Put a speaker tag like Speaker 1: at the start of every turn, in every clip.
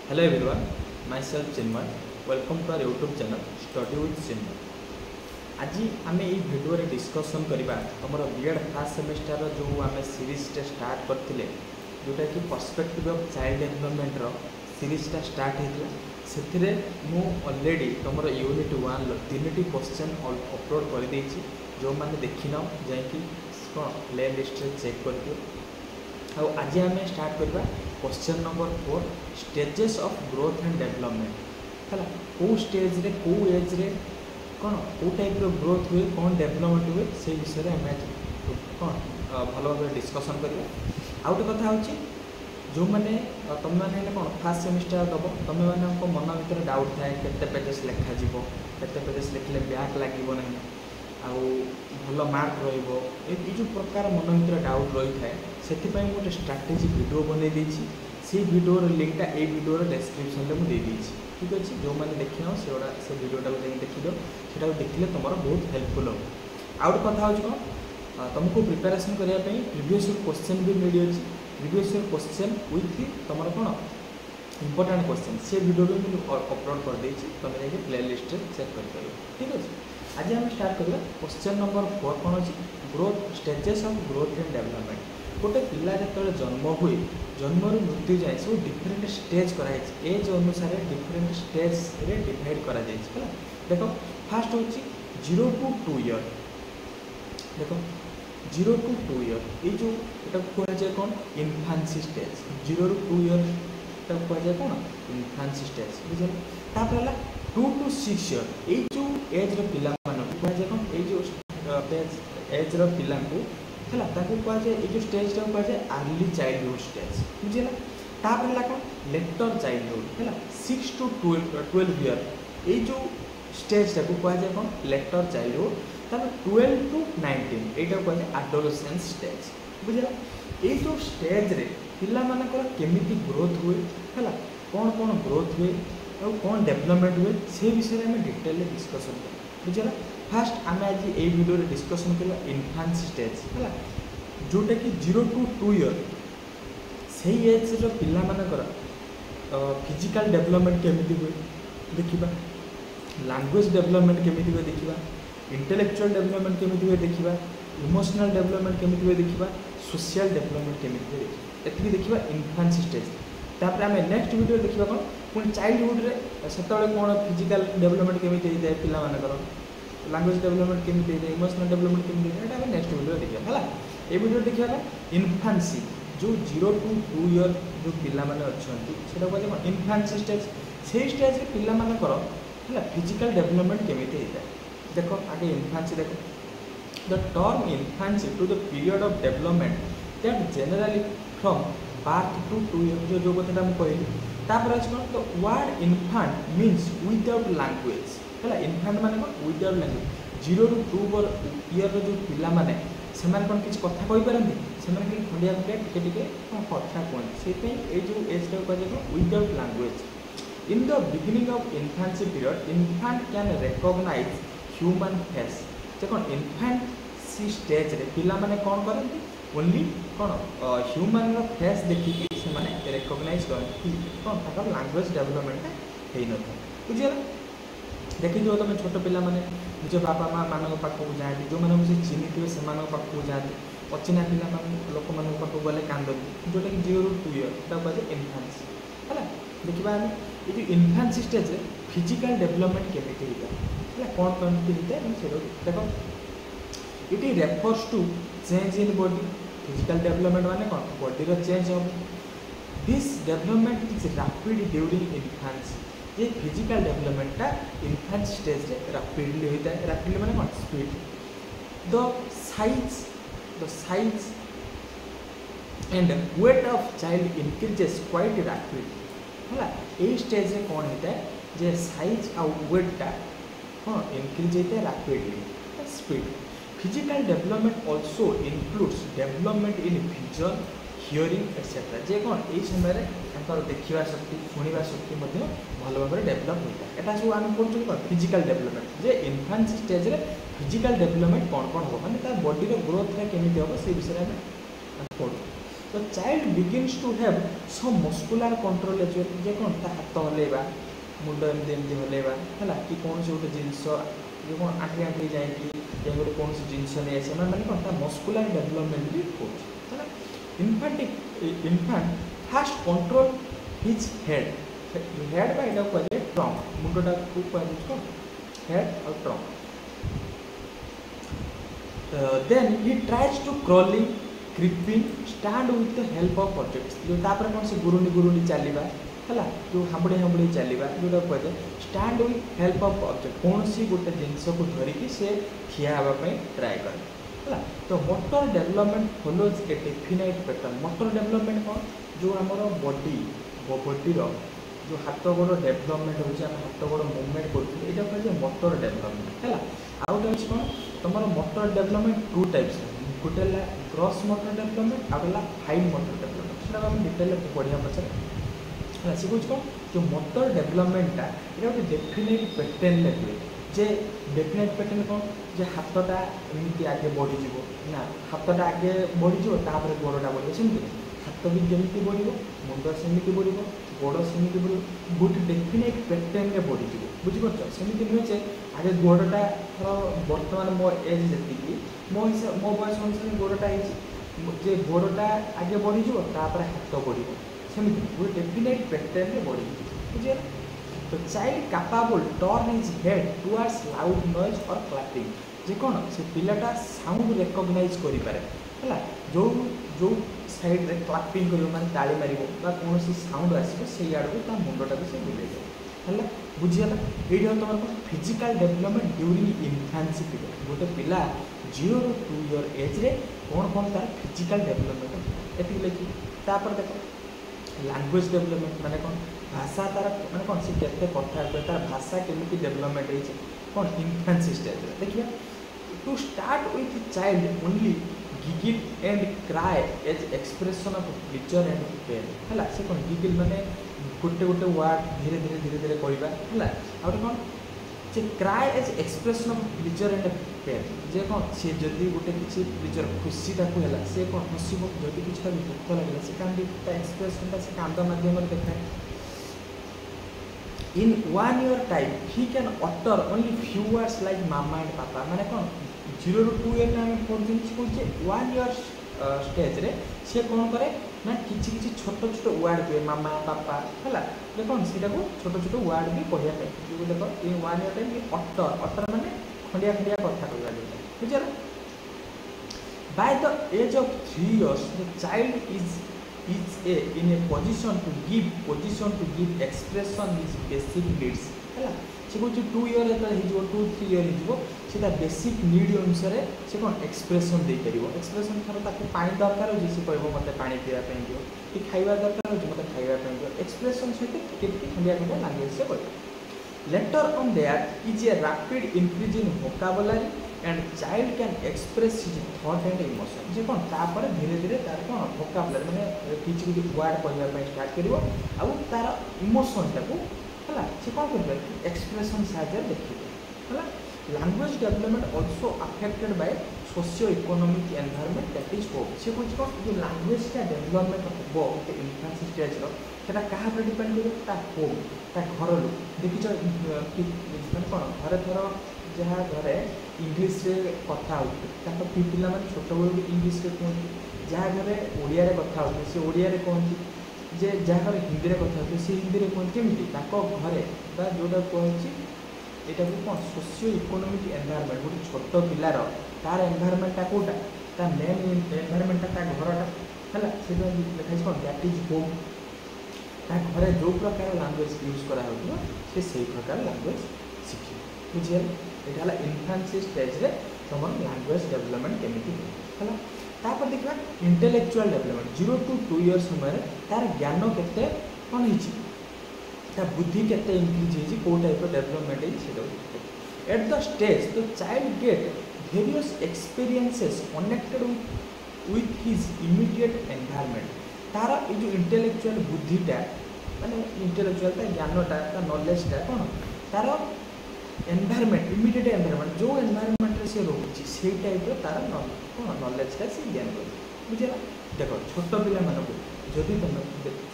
Speaker 1: Hello everyone, myself Chinmay. Welcome to our YouTube channel Study with Chinmay. आज आम ये video discussion करवा तुम बीएड फर्स्ट सेमेस्टर जो आम सीरीज स्टार्ट करते जोटा कि पर्सपेक्टिव ऑफ चाइल्ड डेवलपमेंट सीरीजटा स्टार्ट होता से मु ऑलरेडी तुम यूनिट 1 3टी क्वेश्चन अपलोड कर देछि जो मैंने देखी ना जाकि कौन प्ले लिस्ट चेक कर दियो। आज आम स्टार्ट करवा question number 4 stages of growth and development है कौ स्टेज रे कौ एज रे कौन कौ टाइप ग्रोथ हुए कौन डेवलपमेंट हुए से विषय में आम कौन भल भाव डिस्कसन करवा। आउ गोटे कथा हूँ जो मैंने तुम मैंने कौन फास्ट सेमिस्टर दब तुम मान मन भर डाउट थाए केते पेजेस लिखा केते पेजेस लिखले बैक लगे ना आउ भल मार्क रो प्रकार मन भर डाउट रही है से गोटे स्ट्राटेजी वीडियो बनई देछि से वीडियोर लिंकटा ए वीडियोर डिस्क्रिप्शन में मुझे देदेछि ठीक अच्छे जो मैंने देखी ना से वीडियोटा देखिद से देखिले तुम बहुत हेल्पफुल हो। आउ गोटे कथा हूँ कौन तुमको प्रिपेरेसन करने प्रीवियस क्वेश्चन भी मिली अच्छी प्रीवियस क्वेश्चन विथ तुम कौन इंपोर्टेंट क्वेश्चन से वीडियो भी मुझे अपलोड कर देछि तुम जाके प्ले लिस्ट चेक कर ठीक अच्छे। आज हम स्टार्ट करवा क्वेश्चन नंबर 4 कौन अच्छी growth stages of growth and development. गोटे पिला जो जन्म हुए जन्म मृत्यु जाए सब डिफरेंट स्टेज कराई एज अनुसार डिफरेंट स्टेज रे डिवाइड करा जाए। देखो फास्ट हूँ 0 to 2 year देखो 0 to 2 year ये जो कहुए कौन इन्फांसी स्टेज 0 to 2 year कहुए कौन इन्फांसी स्टेज बुझे। तापर 2 to 6 year ये जो एज पिला कहुए कौन ये जो एज पिला है कहुए ये स्टेज कहुए अर्ली चाइल्डहुड स्टेज बुझेगा। तापर कौन लेटर चाइल्डहुड है 6 to 12 year ये जो स्टेज टाक कहुए कौन लेटर चाइल्डहुड। तापर 12 to 19 यहाँ कहुए एडोलेसेंस स्टेज बुझेगा। ये जो स्टेज रे पिला मानकर केमिति ग्रोथ हुए है कौन कौन ग्रोथ हुए और कौन डेवलपमेंट हुए से विषय में डिटेल डिस्कसन कर बुझेगा। फास्ट आम आज ये वीडियो डिस्कसन करवा इन्फांसी स्टेज है जोटा कि 0 to 2 year से एज पिला मानकर फिजिकल डेवलपमेंट केमिति हुए देखिबा लैंग्वेज डेवलपमेंट केमिति हुए देखिबा इंटेलेक्चुअल डेवलपमेंट केमिति हुए देखिबा इमोशनल डेवलपमेंट केमिति हुए देखिबा सोशल डेवलपमेंट केमिति हुए एतिकी देखिबा इन्फांसी स्टेज। तापर आम नेक्स्ट वीडियो देखिबा कौन पुणी चाइल्डहुड रे सेतबे कौन फिजिकल डेवलपमेंट केमिति होता है पिला मानकर लैंग्वेज डेवलपमेंट केमिति होता है इमोशनल डेवलपमेंट केमिति होता है नेक्स्ट वीडियो देखिबा है। ये वीडियो देखिबा इन्फांसी जो 0 to 2 year जो पिला माने अछंती सेटा कहै इन्फांसी स्टेज से स्टेज रे पिला मानकर है फिजिकल डेवलपमेंट केमिति होता है। देखो आगे इन्फांसी देखो the term infancy to the period of development that generally from birth to 2 years जो कथा मुझे कहली। तापर तो वर्ड इन्फांट मीन्स विदाउट लैंग्वेज है इन्फांट माने कौन विदाउट लैंग्वेज 0 to 2 year जो पिला माने सेमान कौन किसी कथा कहि पारंती सेमान कि खंडिया खंडिया टिके कथा कहते से जो एज टाइप कह without language. In the beginning of infancy period infant can recognise human face कौन इन्फांसी स्टेज रे पिला माने कौन करती ओनली कौन ह्यूमन फेस देखिकी से रिकॉग्नाइज करती कौन तक लैंग्वेज डेवलपमेंट हो न था बुझे। देखी जो तुम छोट पिला माने निज बापा माँ मान पाखक जाती जो मैंने से चिन्ह थे से पाखक जाती अचिना पिला लोक मान पाखक गले कांदती जोटा कि 0 to 2 year कहे इन्फांसी है। देखा आम ये इन्फांसी स्टेज फिजिकल डेवलपमेंट केमिति होता है कौन कमी होता है से देखो it refers to change in body physical development माने कौन बॉडी चेंज हो this development is rapid during infancy ये फिजिकल डेवलपमेंटा इन्फांसी स्टेज रे रैपिडली होता है। रैपिडली माने कौन speed the size and weight of child increases quite rapid है ये स्टेज रे कौन होता है जे साइज आ वेटा कौन इंक्रीज होता है rapidly speed. Physical development also includes development in vision hearing etcetera जे कौन ये समय देखा शक्ति शुणा शक्ति भल भाव डेभलप होता है। यहाँ सब आम पढ़ुँ कौन फिजिकल डेवलपमेंट जे इन्फांसी स्टेज रे फिजिकल डेवलपमेंट कौन कौन हम माने बॉडी ग्रोथ केमी हम से विषय में पढ़ू। तो child begins to have some muscular control as well जे कौन ता हाथ हलेबा मुंड एमती हलेबा है कि कौन से गोटे जिनस जो कौन आंटी आंटी जाकि गोटे कौन से जिनस नहीं आसे मैंने कौन ता मस्कुलर डेवलपमेंट भी होना infant first control his head head बा यहाँ कहे ट्रंक मुंडटा को कह कौन हेड और trunk then he tries to crawling creeping stand with the help of objects जो तापर कौन से गुरुनी गुरुनी चलवा है जो हांबुड़ी हांबुड़ी चलवा जोटा कहते stand with help of object कौन सी गोटे जिनस को धरिकी से ठिया हाँवाई ट्राए करे है तो मोटर डेवलपमेंट फॉलोज ए डेफिनाइट पैटर्न मोटर डेवलपमेंट कौन जो आमर बॉडीर जो हाथ गोड़ डेवलपमेंट होम हाथ गोड़ मुवमेंट करें यहाँ कहते मोटर डेवलपमेंट है आउ गोटे कौन तुम मोटर डेवलपमेंट टू टाइप्स गोटे ग्रॉस मोटर डेवलपमेंट आउ गला फाइन मोटर डेवलपमेंट से आम डिटेल पढ़िया पचार है सी कौन कौन जो मोटर डेवलपमेंटा ये गोटे डेफिनेट पैटर्न हुए जे डेफिनेट पैटर्न कौन जे हाथटा एमती आगे बढ़ीज ना हाथटा आगे बढ़ीज गोड़टा बढ़ सेमती हाथ भी जमी बढ़ मुंड सेमती बढ़ गोड़ सेमती बढ़ गोटे डेफिनेट पैटर्न में बढ़ीज बुझीपार सेमती नुहे जे आगे गोड़टा बर्तमान मो एज जी मो हिसाब मो बयस अनुसार गोड़टा जे गोड़टा आगे बढ़ीज हाथ बढ़ सेमती गोटे डेफिनेट पैटर्न में बढ़ी बुझे तो child capable turn his head towards loud noise और क्लैपिंग जे कौन से पिलाटा साउंड रिकॉग्नाइज करि पारे है जो जो साइड रे क्लैपिंग करियो माने ताली मारिबो बा कौन सी साउंड आसीबो से आडू ता मुंडटा भी से बुले जाय है बुझिया एडी हम तुम physical development during infancy period गोटे पिला 0 ରୁ 2 इयर एज रे कौन कौन तार फिजिकल डेवलपमेंट एति लेखि तापर देखो लैंग्वेज डेवलपमेंट माने कौन भाषा तार माने कौन सी केते कथा कहते तार भाषा केमिति डेवलपमेंट है कौन इन्फेंसी स्टेज देखिए to start with child only giggle and cry as expression of pleasure and pain है से कौन गिगिल माने गोटे गोटे वर्ड धीरे धीरे धीरे धीरे कहवा है और कौन से cry as expression of pleasure and pain जे कौन सी जदि गोटे किसी प्लेजर खुशी ताकू है से कौन हसब जदि किसी दुख लगे से कांदी एक्सप्रेशन से कांद माध्यम देखाए इन 1 year time he can utter only few words like mama and पापा माने कौन 0 ରୁ 2 year आम कौन कहे 1 year स्टेज रे से कौन करे ना किसी किसी छोट छोट वर्ड कहे मामा पापा है कौन से छोट छोट वर्ड भी कहवाई जो देख इन 1 year टाइम अटर अटर माने खंडिया खंडिया कथा कहवा बुझे by the age of 3 years the child is in a position to give expression his basic needs है से कौन 2 year हो 2-3 year हो से बेसिक नीड अनुसार से कौन एक्सप्रेशन दे पार एक्सप्रेशन थर ताको पानी दरकार हो से कह मत पानी पीवाई दियो कि खाଇବା दरकार हो मत खाଇବା दियो एक्सप्रेशन सहित टिके खंडिया खंडिया लैंग्वेज से कह later on that is a rapid increase in vocabulary and child can express his thought and emotion जे कौन तापर धीरे धीरे तार कौन वोकाबुलरी माने किसी किसी वर्ड कहवाई स्टार्ट करिवो आ तार इमोशन टाको है से कौन कर एक्सप्रेशन साहाय्य देखिए है language development also affected by socio economic environment that is home से कुछ कौन जो लैंग्वेज का डेवलपमेंट हम गोटे इन्फेंसी स्टेज रहा क्या डिपेंड कर होम ता घर लोग देखी मैंने कौन घरे थर जहाँ घरे इंग्लीश रे कथा हो पिला मैंने छोट बड़ू इंग्लीश रे कहते जहाँ घरे ओडिया रे कथा हो सी ओडिया रे कहती जे जहाँ घरे हिंदी रे कथा हो सी हिंदी रे कहते केमी घरे जोटा कहे यहाँ कौन सोशियो इकोनॉमिक एनवायरनमेंट गोटे छोट पिलार तार एनवायरनमेंटा कौटा ता मेन एनवायरनमेंटा ता घरटा है से देखा कौन दैट इज होम ता घरे जो प्रकार लैंग्वेज यूज करा से से प्रकार लैंग्वेज शिखे बुझे यहाँ इन्फेंसी स्टेज रे तुम लैंग्वेज डेवलपमेंट केमी है तापर देखा इंटेलेक्चुअल डेवलपमेंट 0 to 2 years समय तार ज्ञान केते कौन है बुद्धि केते इंक्रीज है कौ टाइप डेवलपमेंट है at the stage the child gate various experiences connected with his immediate environment तार ये जो इंटेलेक्चुअल बुद्धिटा माने इंटेलेक्चुअल ज्ञानटा नॉलेजटा कौन तार एनवायरनमेंट इमीडिएट एनवायरनमेंट जो एनवायरनमेंट से रोचे से टाइप तार कौन नॉलेजटा से ज्ञान कर बुझे देख छोट पिला मानक जदि तुम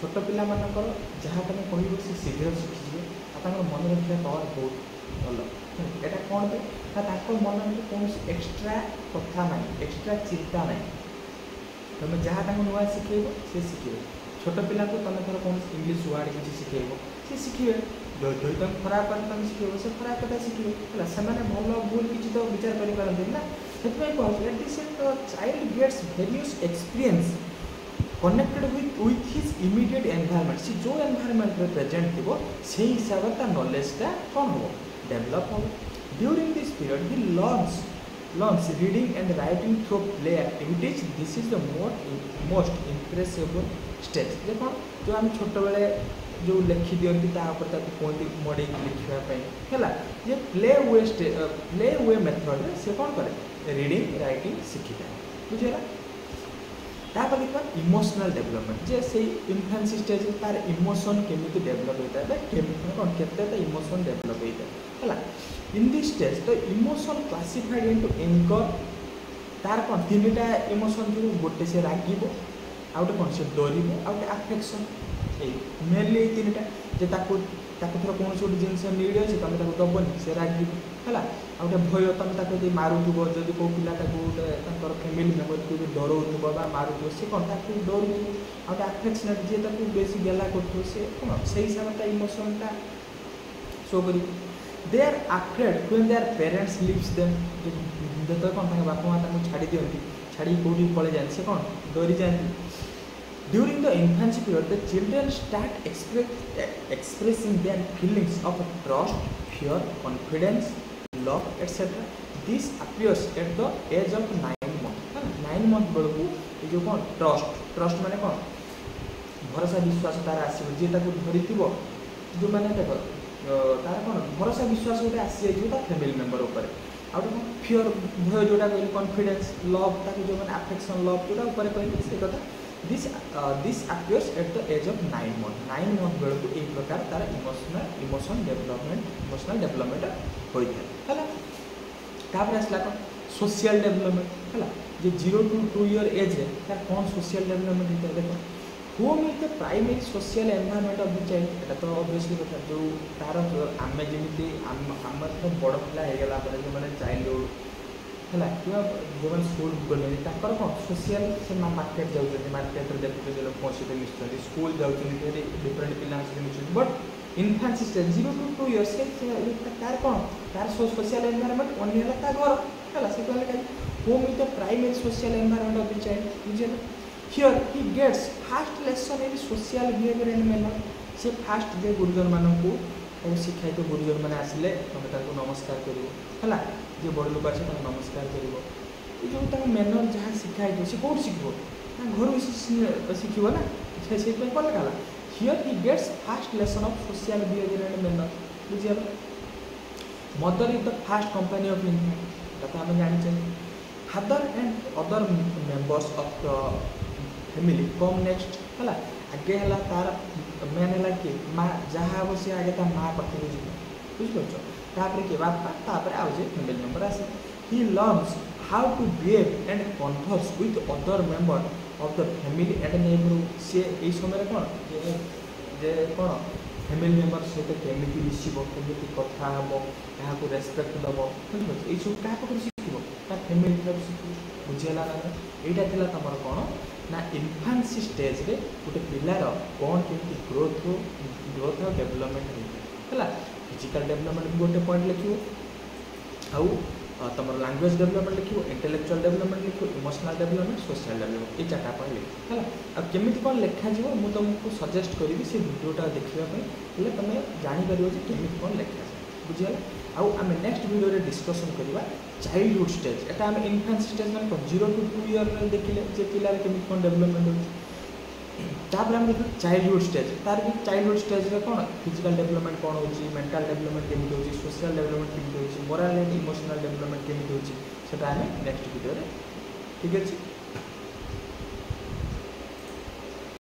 Speaker 1: छोट पिला मानकर जहाँ तुम कह सी शीघ्र शिखिजे मन रखा पावर बहुत भल यहाँ कौन पे मन में कौन एक्सट्रा कथा ना एक्सट्रा चिंता ना तुम जहाँ नुआ शिखेब सी शिखे छोट पिला को तुम थोड़ा कौन इंग्लीश वर्ड किसी शिखेब सी शिखे जो तुम खराब कर तुम शिखेब से खराब कथा शिखे से भल भूल किसी तो विचार करते ना से child gets various experience connected with his immediate environment सी जो एनवायरनमेंट में प्रेजेंट थी से हिसाब से नॉलेजटा कौन हम डेवलप हम during this period he learns reading and writing through play activities this is the most impressible stage जे कौन जो आम छोट बेले जो लिखि दिखती कहते मड़े लिखापी है प्ले वे मेथड से कौन करे रीडिंग राइटिंग शिखी था बुझेगा तापर देखा इमोशनल डेवलपमेंट जे से इन्फेंसी स्टेज तार इमोशन केमी डेवलप होता है कौन के इमोशन डेवलप होता है इन दिस स्टेज तो इमोशन क्लासिफाइड इनटू एंकर तार कौन तीन टा इमोशन जो गोटे से रागिब आउटे कौन से डर आउटे आफेक्शन मेनली ये तीन टा थोड़ा कौन गोटे जिन नीड अच्छे तुम दबनी से रागिब है आउटे भय तुम ताकि मारुव जब कौ पिलाटा गोटे फैमिली मेम्बर को डरऊ मारुव सी कौन डरू आउटे आफेक्शनेट जी बेसी गेला कर सी कौन से हिसाब से इमोशनटा शो कर they are afraid when their parents leaves them जो कौन बापा माँ छाड़ी दिखती छाड़ी कौटी पलि जाए से कौन डरी जाती During the infancy period, the children start expressing their feelings of trust, fear, confidence, love, etc. This appears at the age of 9 months. 9 months बेलू ये कौन ट्रस्ट माने कौन भरोसा विश्वास तार आसो जी धरी जो मैंने देख तार कौन भरोसा विश्वास गोटे आसी जाए फैमिली मेम्बर उपर आउ फियर भय जोटा कहली कॉन्फिडेंस लव ताकि जो मैंने अफेक्शन लव जोटा ऊपर कहली से कथा this appears at the age of 9 months 9 month बेलू ये प्रकार तार इमोशनल डेवलपमेंट होता है तापर आसला कौन सोशल डेवलपमेंट है जे 0 to 2 year एज तार कौन सोशल डेवलपमेंट होता है देखो home is the primary social environment of the child एटा तो ऑब्वियसली कथा जो तार आम जमी आम तो बड़ पिला होगला जो मैंने चाइल्डहुड है कि जो मैंने स्कूल गले कौन सोशल से मार्केट जाऊँ मार्केट देखते लोक सहित मिशुँच स्कूल जाऊँ डिफरेन्ट पिला मिशुँच बट इनफान्सी स्टेज 0 to 2 years तार कौन तार सोशल एनवायरनमेंट ओनली है घर है से कहले home is the primary social environment of the child बुझे here he gets first lesson in social behaviour and manner से फास्ट जे गुरुजन मानक शिखाई तो गुरुजन मैंने आसिले तुम नमस्कार कर जे बड़ लोक आसे नमस्कार कर जो मैनर जहाँ शिखाई सी कौट शिख घर शिखब ना से कौन लिखा here he gets first lesson of social behaviour and manner बुझे mother is the first company of infant तो आम जानी father and other members of the family come next है आगे है तार मेन है कि माँ जहाँ हम सी आगे माँ पाखे बुझिपार किए बापा आउ जे फैमिली मेम्बर आसे he learns how to behave and converse with other member of the family and neighbourhood सी यही समय कौन जे कौन फैमिली मेम्बर सहित केमी मिसब केमी कथा हम क्या रेस्पेक्ट दब बुझे ये सब क्या पाखे शिखब ता फैमिली शिख बुझेगा ना यहाँ तुम कौन ना इनफान्सी स्टेज रे गोटे पिलार कौन केमी ग्रोथ और डेवलपमेंट है फिजिकल डेवलपमेंट गोटे पॉइंट लिखो आउ तुम लैंग्वेज डेवलपमेंट लिखो इंटेलेक्चुअल डेवलपमेंट लिखो इमोशनल डेवलपमेंट सोशल डेवलपमेंट ये चार्टा पॉइंट लिखो है केमी कौन लिखा मुझे तुमको सजेस्ट करी से वीडियोटा देखापी तुम जापर केमी कौन लिखा बुझीगला आउ आम नेक्स्ट वीडियो डिस्कसन करवा चाइल्डहुड स्टेज एटा आम इनफेंसी स्टेज मैंने कौन 0 to 2 year देखिले जे पिलार केमी कौन डेवलपमेंट होता आम देख चाइल्डहुड स्टेज तार भी चाइल्डहुड स्टेज रे कौन फिजिकल डेवलपमेंट कौन होची मेंटल डेवलपमेंट केमी होची सोशल डेवलपमेंट केमी होची मोरालिटी इमोशनल डेवलपमेंट केमी होची सेटा आम नेक्स्ट वीडियो रे ठीक है।